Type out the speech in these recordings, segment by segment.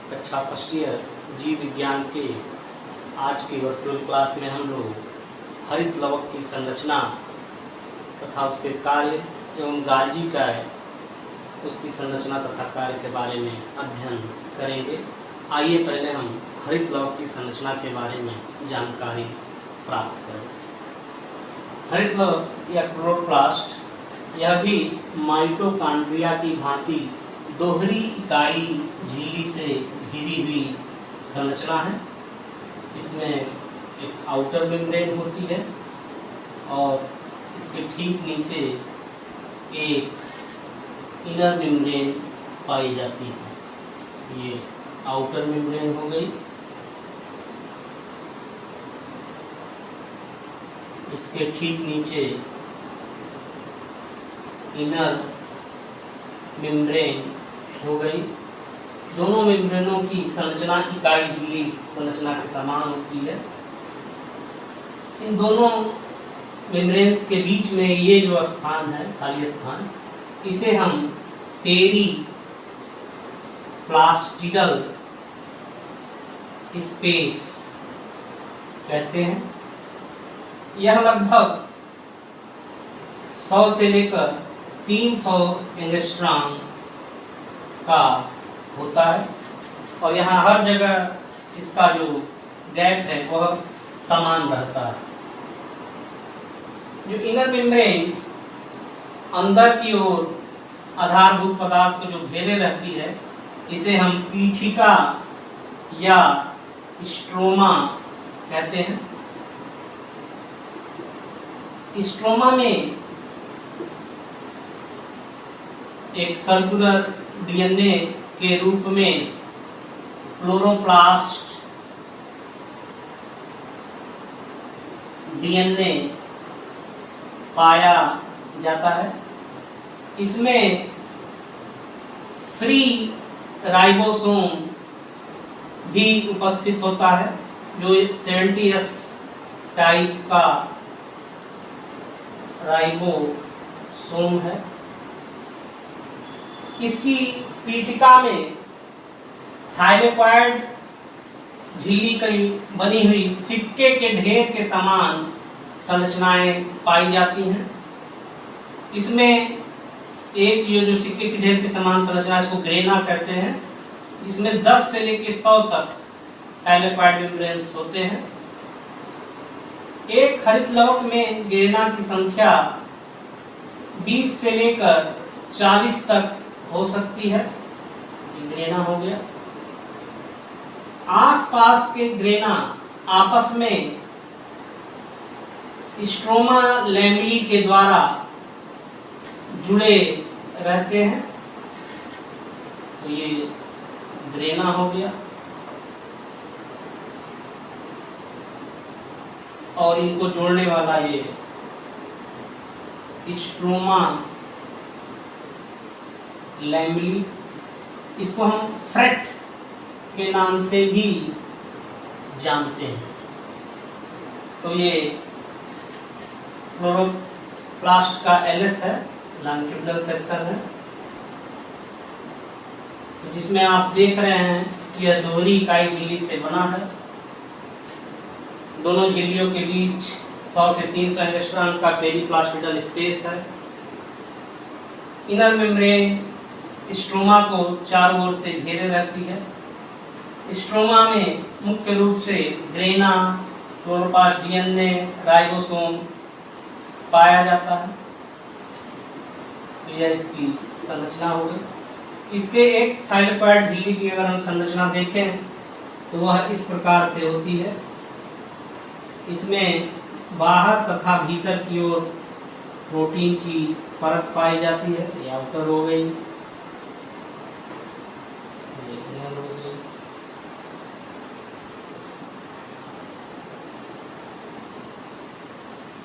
कक्षा first year जीव विज्ञान के आज की वर्चुअल क्लास में हम लोग हरित लवक की संरचना तथा उसके कार्य एवं गाल्जी का उसकी संरचना तथा कार्य के बारे में अध्ययन करेंगे। आइए पहले हम हरित लवक की संरचना के बारे में जानकारी प्राप्त करें। हरित लवक या क्लोरोप्लास्ट यह भी माइटोकॉन्ड्रिया की भांति दोहरी इकाई झिल्ली से घिरी हुई संरचना है। इसमें एक आउटर मेम्ब्रेन होती है और इसके ठीक नीचे एक इनर मेम्ब्रेन पाई जाती है। ये आउटर मेम्ब्रेन हो गई। इसके ठीक नीचे इनर मेम्ब्रेन हो गई। दोनों मेम्ब्रेनों की संरचना इकाई झिल्ली संरचना के समान होती है। इन दोनों मेम्ब्रेन्स के बीच में ये जो स्थान है, खाली स्थान, इसे हम पेरीप्लास्टिडल स्पेस कहते हैं। यह लगभग 100 से लेकर 300 एंगस्ट्रॉम का होता है और यहाँ हर जगह इसका जो गैप है वह समान रहता है। जो इनर मेम्ब्रेन अंदर की ओर आधारभूत पदार्थ को जो घेरे रहती है, इसे हम पीठिका या स्ट्रोमा कहते हैं। स्ट्रोमा में एक सर्कुलर डीएनए के रूप में क्लोरोप्लास्ट डीएनए पाया जाता है। इसमें फ्री राइबोसोम भी उपस्थित होता है जो 70S टाइप का राइबोसोम है। इसकी पीठिका में थाइलेकॉइड झिल्ली की बनी हुई सिक्के के ढेर के समान संरचनाएं पाई जाती हैं। इसमें एक ये जो सिक्के के ढेर के समान संरचना, इसको ग्रेना कहते हैं। इसमें 10 से लेकर 100 तक थाइलेकॉइड मेम्ब्रेन्स होते हैं। एक हरित लवक में ग्रेना की संख्या 20 से लेकर 40 तक हो सकती है। ग्रेना हो गया। आसपास के ग्रेना आपस में स्ट्रोमा लैमेली के द्वारा जुड़े रहते हैं। तो ये ग्रेना हो गया और इनको जोड़ने वाला ये स्ट्रोमा लैमेली, इसको हम फ्रेट के नाम से भी जानते हैं। तो ये क्लोरोप्लास्ट का एलएस है, लॉन्गिट्यूडिनल सेक्शन है, जिसमें आप देख रहे हैं यह दोहरी इकाई झिल्ली से बना है। दोनों झिल्लियों के बीच 100 से 300 एंगस्ट्रॉम का पेरीप्लास्टिडल स्पेस है। इनर मेम्ब्रेन स्ट्रोमा को चारों ओर से घेरे रहती है। स्ट्रोमा में मुख्य रूप से ग्रेना, क्लोरोप्लास्ट डीएनए, राइबोसोम पाया जाता है। तो यह इसकी संरचना हो गई। इसके एक थाइलेकॉइड झिल्ली की अगर हम संरचना देखें तो वह इस प्रकार से होती है। इसमें बाहर तथा भीतर की ओर प्रोटीन की परत पाई जाती है। ये आउटर हो गई, ये इनर हो गई।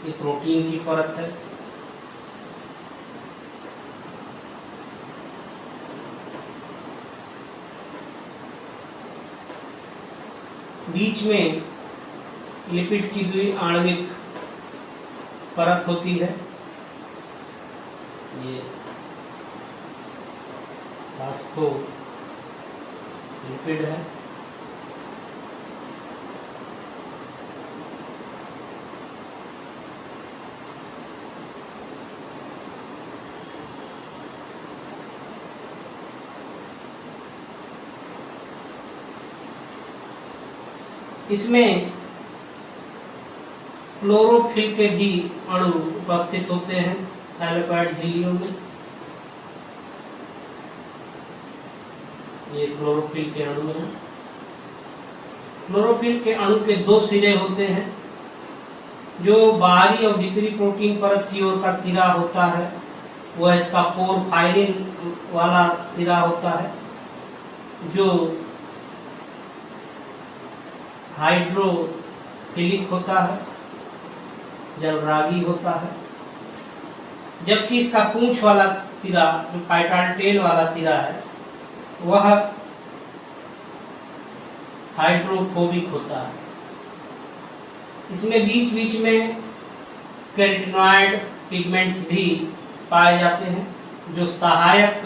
ये प्रोटीन की परत है। बीच में लिपिड की द्वि आणविक परत होती है। ये फास्फो लिपिड है। इसमें क्लोरोफिल के भी अणु उपस्थित होते हैं थाइलेकोइड झिल्लियों में। ये क्लोरोफिल के अणु हैं। क्लोरोफिल के अणु के दो सिरे होते हैं। जो बाहरी और भीतरी प्रोटीन परत की ओर का सिरा होता है वह इसका पोरफायरिन वाला सिरा होता है, जो हाइड्रोफिलिक होता है, जलरागी होता है। जबकि इसका पूंछ वाला सिरा, जो फाइटल टेल वाला सिरा है, वह हाइड्रोफोबिक होता है। इसमें बीच बीच में कैरोटीनॉइड पिगमेंट्स भी पाए जाते हैं, जो सहायक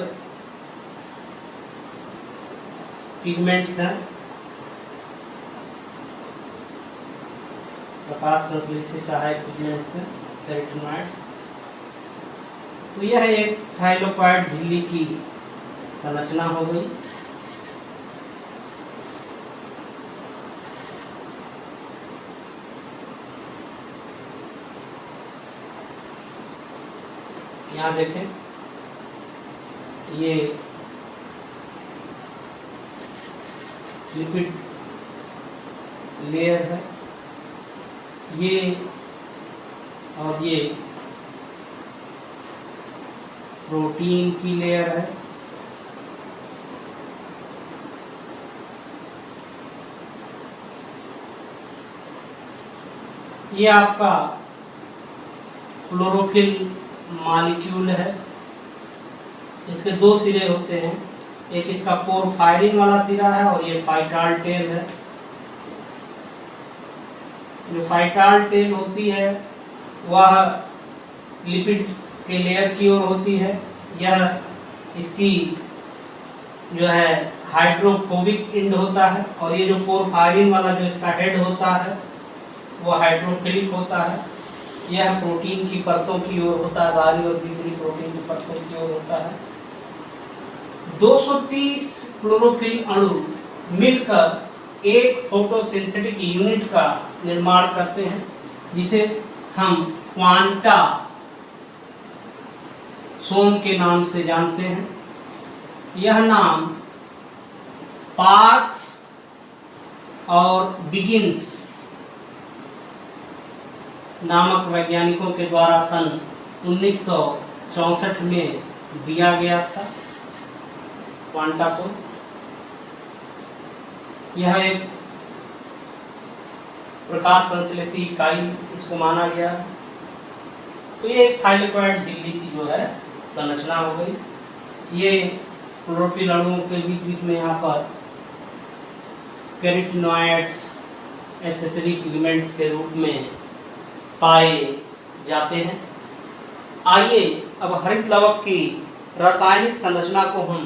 पिगमेंट्स हैं, प्रकाश संश्लेषी सहायक पिगमेंट्स हैं, कैरोटीनॉइड्स। तो यह एक थाइलेकोइड झिल्ली की संरचना हो गई। यहाँ देखें, ये लिपिड लेयर है, ये और ये प्रोटीन की लेयर है। ये आपका क्लोरोफिल मॉलिक्यूल है। इसके दो सिरे होते हैं, एक इसका पोरफायरिन वाला सिरा है और ये फाइटल टेल है। जो फाइटल टेल होती है वह लिपिड के लेयर की ओर होती है। यह इसकी जो है हाइड्रोफोबिक एंड होता है, और ये जो पोरफायरिन वाला जो इसका हेड होता है वो हाइड्रोफिलिक होता है। यह प्रोटीन की परतों की ओर होता है, बाहरी और भीतरी प्रोटीन की परतों की ओर होता है। 230 क्लोरोफिल अणु मिलकर एक फोटोसिंथेटिक यूनिट का निर्माण करते हैं, जिसे हम क्वांटा सोम के नाम से जानते हैं। यह नाम पार्क्स और बिगिंस नामक वैज्ञानिकों के द्वारा सन 1964 में दिया गया था। क्वांटा सोम यह एक प्रकाश संश्लेषी इकाई इसको माना गया है। तो ये एक थाइलेकोइड झिल्ली की जो है संरचना हो गई। ये क्लोरोफिल अणुओं के बीच बीच में यहाँ पर कैरोटीनॉइड्स एक्सेसरी पिगमेंट्स के रूप में पाए जाते हैं। आइए अब हरित लवक की रासायनिक संरचना को हम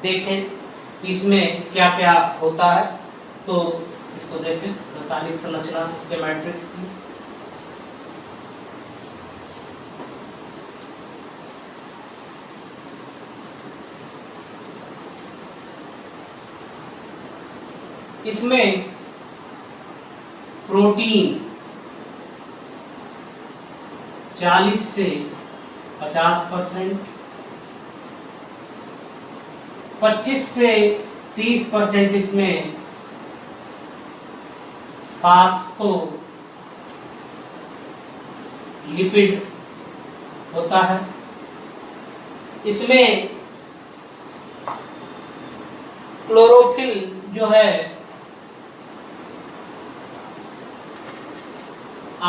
देखें, इसमें क्या क्या होता है। तो इसको देखें, रासायनिक संरचना इसके मैट्रिक्स की। इसमें प्रोटीन 40 से 50%, 25 से 30% इसमें फास्फोलिपिड होता है। इसमें क्लोरोफिल जो है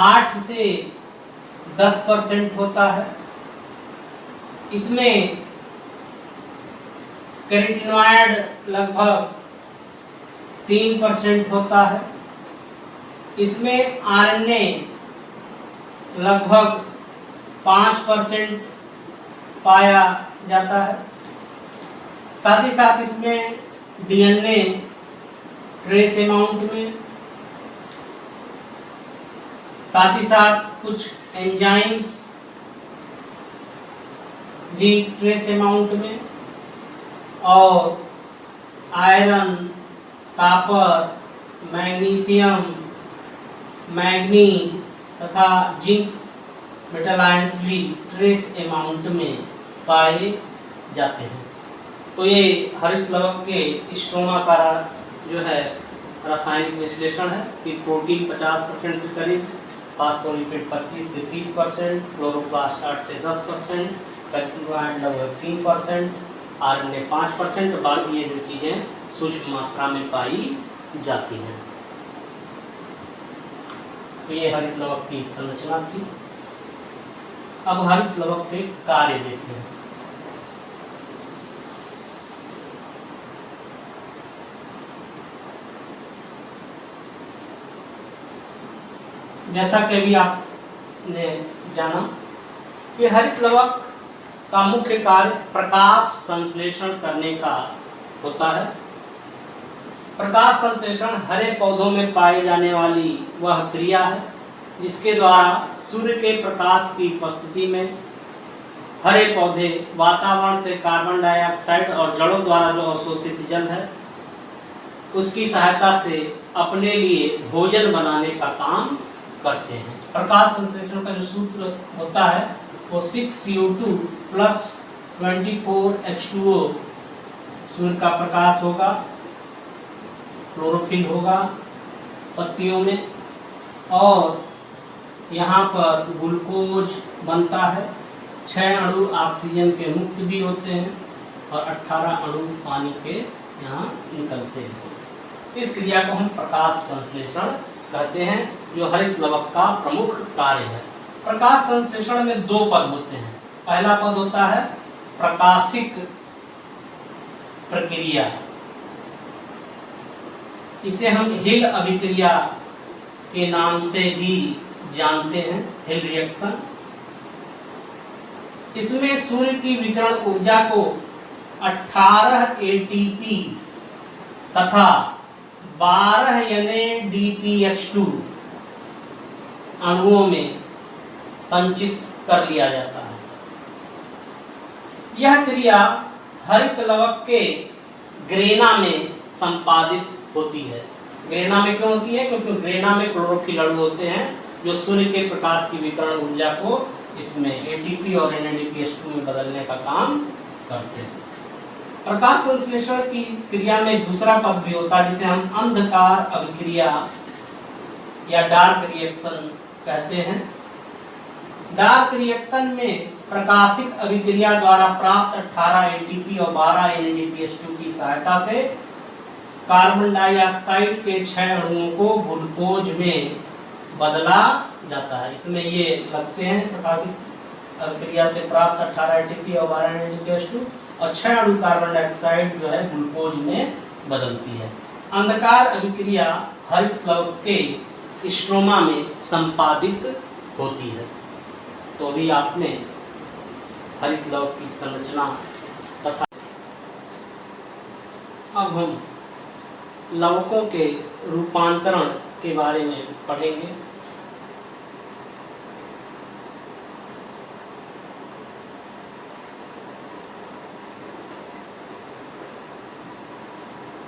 8 से 10% होता है। इसमें कैरोटीनॉइड लगभग 3% होता है। इसमें आरएनए लगभग 5% पाया जाता है। साथ ही साथ इसमें डीएनए ट्रेस अमाउंट में, साथ ही साथ कुछ एंजाइम्स भी ट्रेस अमाउंट में, और आयरन, कॉपर, मैग्नीशियम, मैग्नी तथा जिंक मेटल आयंस भी ट्रेस अमाउंट में पाए जाते हैं। तो ये हरित लवक के स्ट्रोमा का जो है रासायनिक विश्लेषण है कि प्रोटीन 50% के करीब, फास्फोलिपिड 25 से 30%, क्लोरोप्लास्ट 8 से 10%, बैक्टीरिया लगभग 3%, आरएनए 5%, बाकी ये जो चीज़ें सूक्ष्म मात्रा में पाई जाती हैं। तो ये हरित लवक की संरचना थी। अब हरित लवक के कार्य देखें। जैसा कि अभी आपने जाना कि हरित लवक का मुख्य कार्य प्रकाश संश्लेषण करने का होता है। प्रकाश संश्लेषण हरे पौधों में पाए जाने वाली वह क्रिया है जिसके द्वारा सूर्य के प्रकाश की उपस्थिति में हरे पौधे वातावरण से कार्बन डाइऑक्साइड और जड़ों द्वारा जो अवशोषित जल है उसकी सहायता से अपने लिए भोजन बनाने का काम करते हैं। प्रकाश संश्लेषण का जो सूत्र होता है वो 6CO2 प्लस 24H2O, सूर्य का प्रकाश होगा, क्लोरोफिल होगा पत्तियों में, और यहाँ पर ग्लूकोज बनता है। 6 अणु ऑक्सीजन के मुक्त भी होते हैं और 18 अणु पानी के यहाँ निकलते हैं। इस क्रिया को हम प्रकाश संश्लेषण कहते हैं, जो हरित लवक का प्रमुख कार्य है। प्रकाश संश्लेषण में 2 पद होते हैं। पहला पद होता है प्रकाशिक प्रक्रिया, इसे हम हिल अभिक्रिया के नाम से भी जानते हैं, हिल रिएक्शन। इसमें सूर्य की विकिरण ऊर्जा को 18 ATP तथा 12 NADPH2 अणुओं में संचित कर लिया जाता है। यह क्रिया हरित लवक के ग्रेना में संपादित होती है। ग्रेना में क्यों होती है? क्योंकि ग्रेना में क्लोरोफिल अणु होते हैं जो सूर्य के प्रकाश की विकिरण ऊर्जा को इसमें ATP और NADPH2 में बदलने का काम करते हैं। प्रकाश संश्लेषण की क्रिया में दूसरा पद भी होता है जिसे हम अंधकार अभिक्रिया या डार्क रिएक्शन कहते हैं। डार्क रिएक्शन में प्रकाशिक अभिक्रिया द्वारा प्राप्त 18 ATP और 12 NADPH2 की सहायता से कार्बन डाइऑक्साइड के 6 अणुओं को ग्लूकोज में बदला जाता है। इसमें ये लगते हैं प्रकाशिक अभिक्रिया से प्राप्त 18 ATP और 12 NADPH2 और 6 अणु कार्बन डाइऑक्साइड जो है ग्लूकोज में बदलती है। अंधकार अभिक्रिया हरित लवक के स्ट्रोमा में संपादित होती है। तो अभी आपने हरित लवक की संरचना तथा अब हम लवकों के रूपांतरण के बारे में पढ़ेंगे।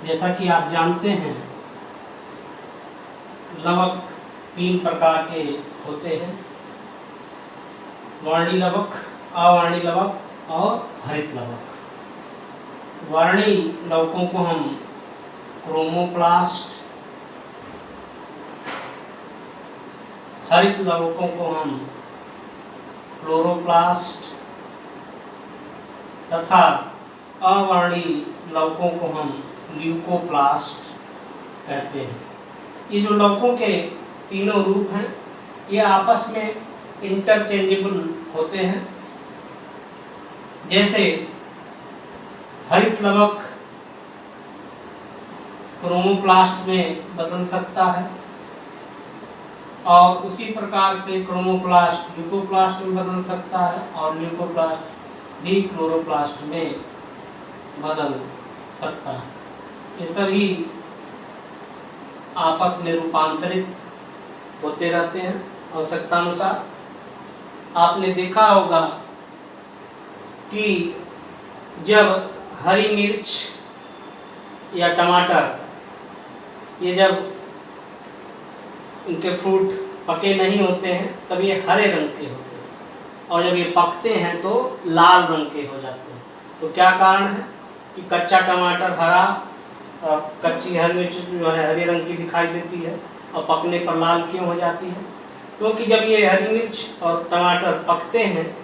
जैसा कि आप जानते हैं लवक 3 प्रकार के होते हैं, वर्णी लवक, अवर्णी लवक और हरित लवक। वर्णी लवकों को हम क्रोमोप्लास्ट, हरित लवकों को हम क्लोरोप्लास्ट तथा अवर्णी लवकों को हम ल्यूकोप्लास्ट कहते हैं। ये जो लवकों के तीनों रूप हैं ये आपस में इंटरचेंजेबल होते हैं। जैसे हरित लवक क्रोमोप्लास्ट में बदल सकता है और उसी प्रकार से क्रोमोप्लास्ट ल्यूकोप्लास्ट में बदल सकता है और ल्यूकोप्लास्ट भी क्लोरोप्लास्ट में बदल सकता है। ये सभी आपस में रूपांतरित होते रहते हैं आवश्यकता अनुसार। आपने देखा होगा कि जब हरी मिर्च या टमाटर ये जब इनके फ्रूट पके नहीं होते हैं तब ये हरे रंग के होते हैं, और जब ये पकते हैं तो लाल रंग के हो जाते हैं। तो क्या कारण है कि कच्चा टमाटर हरा और कच्ची हरी मिर्च जो है हरे रंग की दिखाई देती है और पकने पर लाल क्यों हो जाती है? क्योंकि जब ये हरी मिर्च और टमाटर पकते हैं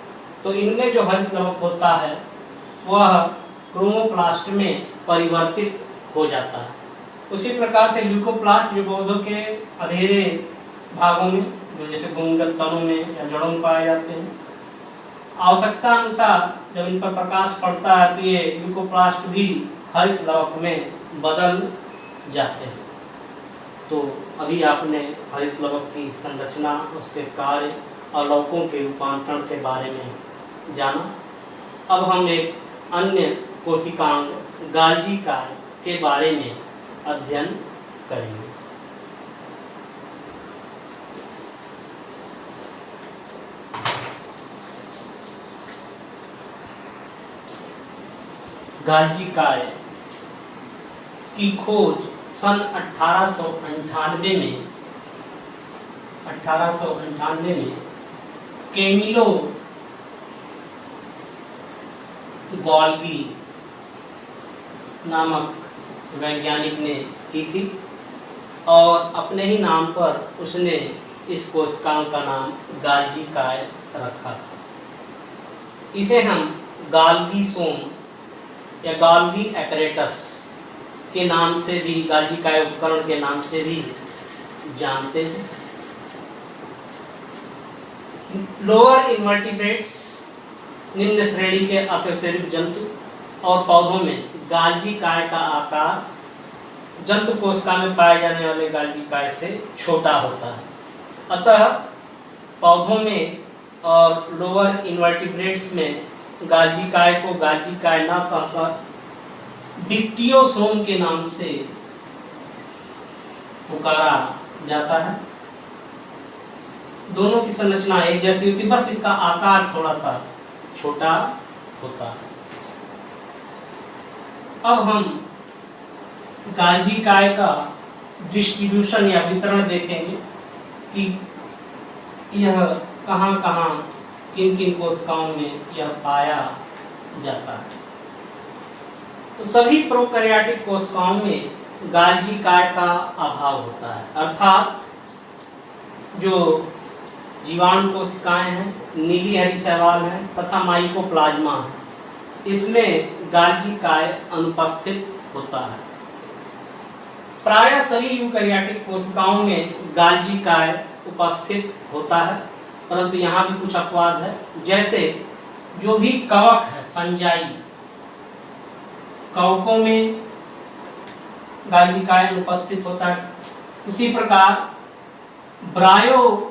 तो इनमें जो हरित लवक होता है वह क्रोमोप्लास्ट में परिवर्तित हो जाता है। उसी प्रकार से ल्यूकोप्लास्ट जो पौधों के अधेरे भागों में, जो जैसे भूमिगत तनों में या जड़ों में पाए जाते हैं, आवश्यकता अनुसार जब इन पर प्रकाश पड़ता है तो ये ल्यूकोप्लास्ट भी हरित लवक में बदल जाते हैं। तो अभी आपने हरित लवक की संरचना, उसके कार्य और लवकों के रूपांतरण के बारे में जाना। अब हम एक अन्य कोशिकांग गाल्जी कार्य के बारे में अध्ययन करेंगे। गाल्जी कार्य की खोज सन 1898 में कैमिलो गोल्गी नामक वैज्ञानिक ने की थी और अपने ही नाम पर उसने इस कोशिकाओं का नाम गाल्जी कार्य रखा था। इसे हम गाल्गी सोम या गाल्गी एपरेटस के नाम से भी, गाल्जी कार्य उपकरण के नाम से भी जानते हैं। लोअर इनवर्टिब्रेट्स, निम्न श्रेणी के अकशेरुक जंतु और पौधों में गाल्जी कार्य का आकार जंतु कोशिका में पाए जाने वाले गाल्जी कार्य से छोटा होता है। अतः पौधों में और लोअर इनवर्टिब्रेट्स में गाल्जी कार्य को गाल्जी कार्य न कहकर डिक्टियोसोम के नाम से पुकारा जाता है। दोनों की संरचना एक जैसी होती, बस इसका आकार थोड़ा सा छोटा होता है। अब हम गाल्जी कार्य का डिस्ट्रीब्यूशन या वितरण देखेंगे कि यह कहाँ-कहाँ, किन-किन कोशिकाओं में यह पाया जाता है। तो सभी प्रोकैरियोटिक कोशिकाओं में गाल्जी कार्य का अभाव होता है, अर्थात जो जीवाणु कोशिकाएं हैं, नीली हरी शैवाल है तथा माइकोप्लाज्मा है, इसमें गाल्जी कार्य अनुपस्थित होता है। प्रायः सभी यूकैरियोटिक कोशिकाओं में गाल्जी कार्य उपस्थित होता है, परंतु यहाँ भी कुछ अपवाद है। जैसे जो भी कवक है, फंजाई, कवकों में गाल्जी कार्य अनुपस्थित होता है। उसी प्रकार ब्रायोफाइटा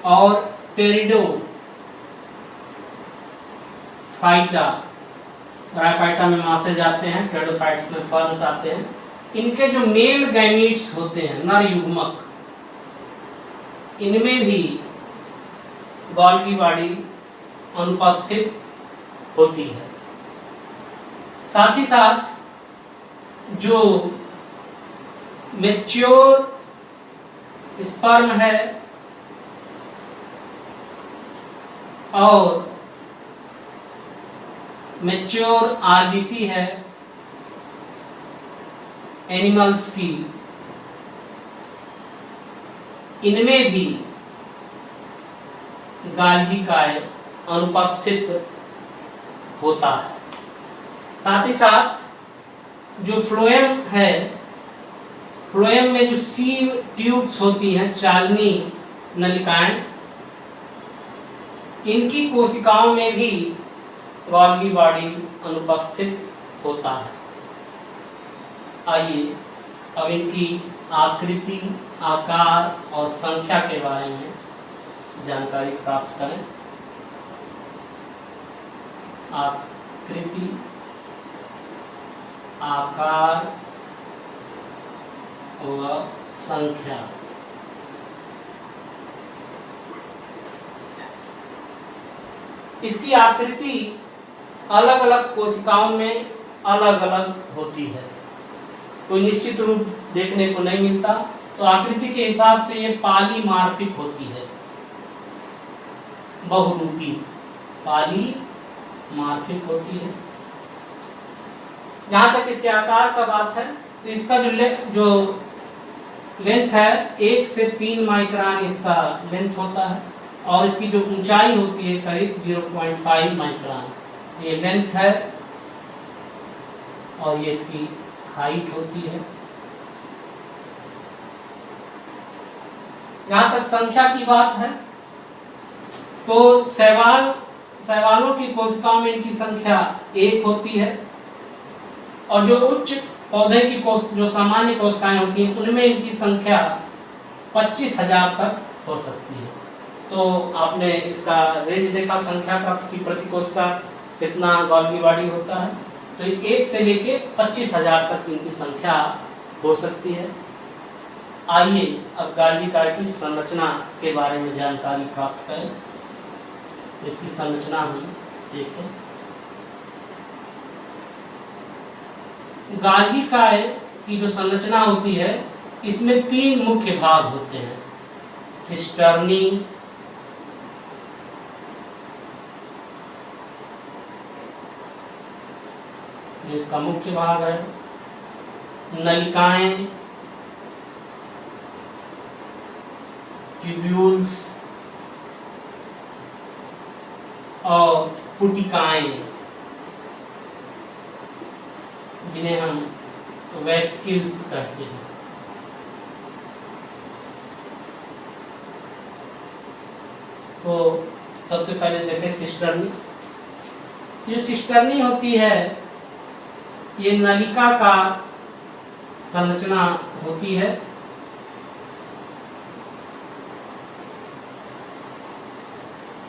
और टेरिडोफाइटा, ब्रायोफाइटा में मासे जाते हैं, टेरिडोफाइट्स में फर्न्स आते हैं। इनके जो मेल गैमीट्स होते हैं, नर युग्मक, इनमें भी गोल्गी बॉडी अनुपस्थित होती है। साथ ही साथ जो मैच्योर स्पर्म है और मैच्योर आरबीसी है एनिमल्स की, इनमें भी गाल्जी कार्य अनुपस्थित होता है। साथ ही साथ जो फ्लोएम है, फ्लोएम में जो सीव ट्यूब्स होती हैं, चालनी नलिकाएं, इनकी कोशिकाओं में भी गोल्गी बॉडी अनुपस्थित होता है। आइए अब इनकी आकृति, आकार और संख्या के बारे में जानकारी प्राप्त करें। आकृति आकार व संख्या। इसकी आकृति अलग अलग कोशिकाओं में अलग अलग होती है, कोई निश्चित रूप देखने को नहीं मिलता। तो आकृति के हिसाब से ये पॉलीमार्फिक होती है, बहुरूपी पॉलीमार्फिक होती है। जहां तक इसके आकार का बात है तो इसका जो लेंथ है 1 से 3 माइक्रोन इसका लेंथ होता है, और इसकी जो ऊंचाई होती है करीब 0.5 माइक्रोन ये लेंथ है, और ये इसकी हाइट होती है। जहां तक संख्या की बात है तो शैवालों की कोशिकाओं में इनकी संख्या 1 होती है, और जो उच्च पौधे की जो सामान्य कोशिकाएं होती हैं उनमें इनकी संख्या 25,000 तक हो सकती है। तो आपने इसका रेंज देखा संख्या का कि प्रति कोशिका कितना गोल्गी बॉडी होता है, तो 1 से लेके 25,000 तक इनकी संख्या हो सकती है। आइए अब गाल्गी काय की संरचना के बारे में जानकारी प्राप्त करें। इसकी संरचना हम देखें। गाल्गी काय की जो संरचना होती है इसमें 3 मुख्य भाग होते हैं। सिस्टर्नी, इसका मुख्य भाग है, नलिकाएं, ट्यूब्यूल्स और पुटिकाएं, जिन्हें हम वेस्किल्स कहते हैं। तो सबसे पहले देखें सिस्टर्नी। जो सिस्टर्नी होती है ये नलिका का संरचना होती है,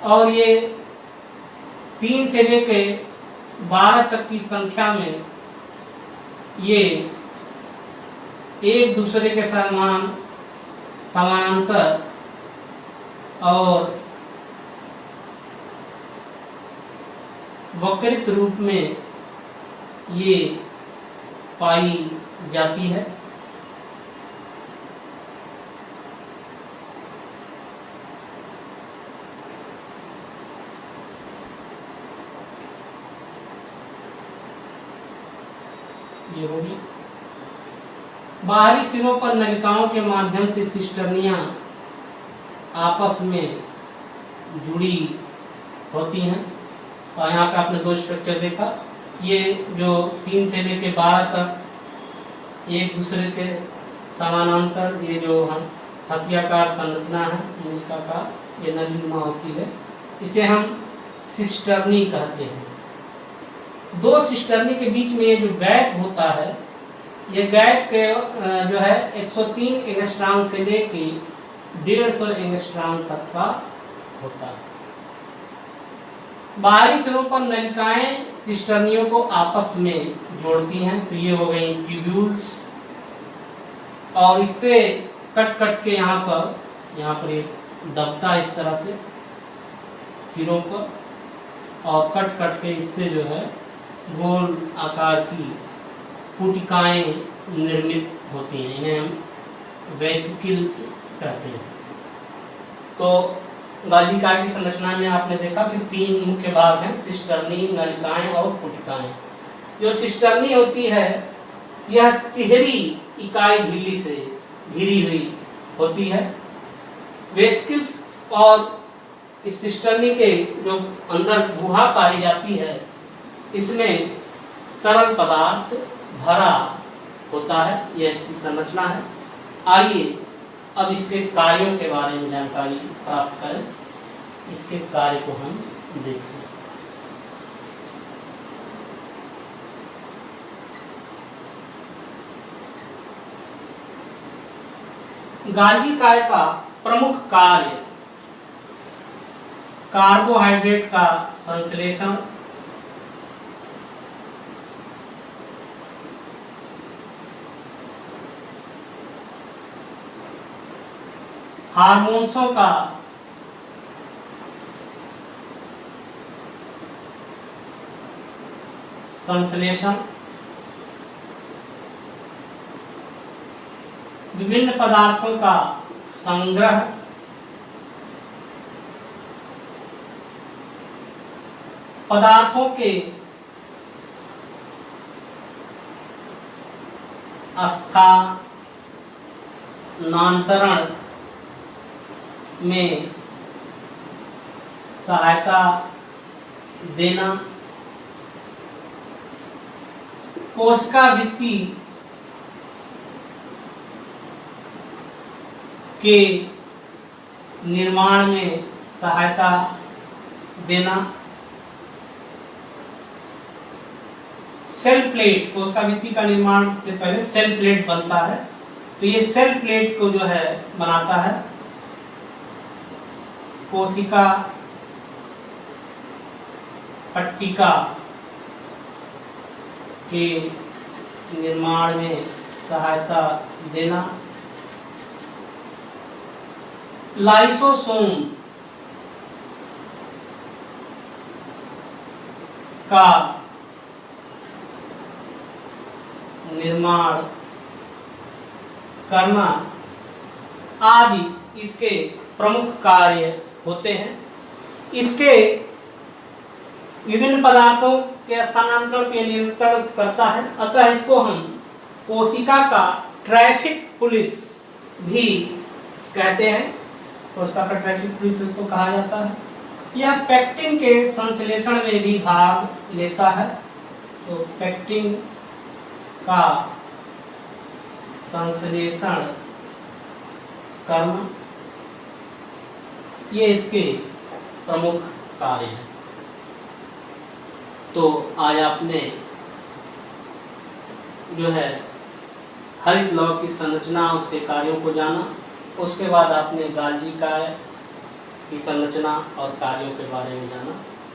और ये 3 से लेकर 12 तक की संख्या में ये एक दूसरे के समानांतर और वक्रित रूप में ये पाई जाती है। ये होगी बाहरी सिरों पर नलिकाओं के माध्यम से सिस्टर्नियां आपस में जुड़ी होती हैं। और यहाँ पे आपने 2 स्ट्रक्चर देखा, ये जो 3 से लेकर 12 तक एक दूसरे के समानांतर ये जो हम हंसियाकार संरचना है नलिका का, ये नलिका होती है, इसे हम सिस्टर्नी कहते हैं। 2 सिस्टर्नी के बीच में ये जो गैप होता है, ये गैप के जो है 103 एंगस्ट्रॉम से लेके 150 एंगस्ट्रॉम तक का होता है। बाहरी सिरों पर नलिकाएं सिस्टर्नियों को आपस में जोड़ती हैं। तो ये हो गई ट्यूब्यूल्स, और इससे कट के यहाँ पर ये दबता है इस तरह से सिरों पर, और कट के इससे जो है गोल आकार की पुटिकाएं निर्मित होती हैं, इन्हें हम वेसिकल्स कहते हैं। तो गाल्गी काय की संरचना में आपने देखा कि 3 मुख्य भाग हैं, सिस्टर्नी, नलिकाएं और पुटिकाएं। जो सिस्टर्नी होती है यह तिहरी इकाई झिल्ली से घिरी हुई होती है। वेसिकल्स और इस सिस्टर्नी के जो अंदर गुहा पाई जाती है इसमें तरल पदार्थ भरा होता है, यह इसकी संरचना है। आइए अब इसके कार्यों के बारे में जानकारी प्राप्त करें। इसके कार्य को हम देखें। गाल्गी काय का प्रमुख कार्य कार्बोहाइड्रेट का संश्लेषण, हार्मोन्सों का संश्लेषण, विभिन्न पदार्थों का संग्रह, पदार्थों के स्थानांतरण में सहायता देना, कोशिका भित्ति के निर्माण में सहायता देना, सेल प्लेट, कोशिका भित्ति का निर्माण से पहले सेल प्लेट बनता है, तो ये सेल प्लेट को जो है बनाता है। कोशिका पट्टिका के निर्माण में सहायता देना, लाइसोसोम का निर्माण करना आदि इसके प्रमुख कार्य होते हैं। इसके विभिन्न पदार्थों के स्थानांतरण के नियंत्रण करता है, अतः इसको हम कोशिका का ट्रैफिक पुलिस भी कहते हैं। कोशिका का ट्रैफिक पुलिस इसको कहा जाता है। यह पेक्टिन के संश्लेषण में भी भाग लेता है, तो पेक्टिन का संश्लेषण करना, ये इसके प्रमुख कार्य हैं। तो आज आपने जो है हरित लवक की संरचना, उसके कार्यों को जाना। उसके बाद आपने गाल्जी काय की संरचना और कार्यों के बारे में जाना।